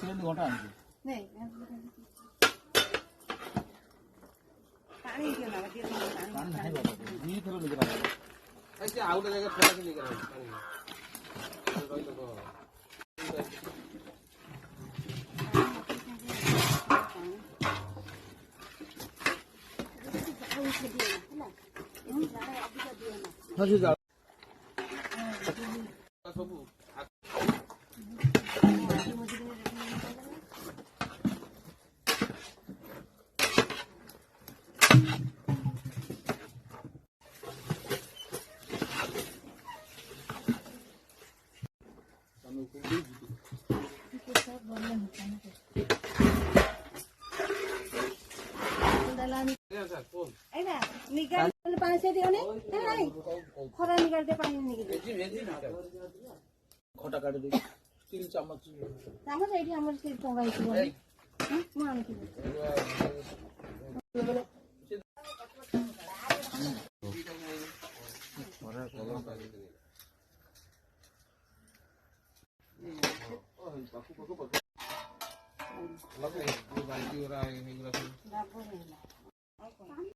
ସିଲେଣ୍ଡ ଘଣ୍ଟା ଆଣିଛି ନାଇଁ ପାଣି ଦିଅ ନା ଟିକେ ପାଣି ନାହିଁ ବାବା ଦି ଥର ନେଇକି ଆଚ୍ଛା ଆଉ ଗୋଟେ ଜାଗା ଥୋଡ଼ା ନେଇକି ପାଣି ରହିଲ କହ ସବୁ निकाल पानी से दियो ने नहीं खरा निकाल दे पानी निकाल खटा काट दे 3 चामच चामच एठी हमर से टंगा हितो मु आनी की लगे बाल्टी और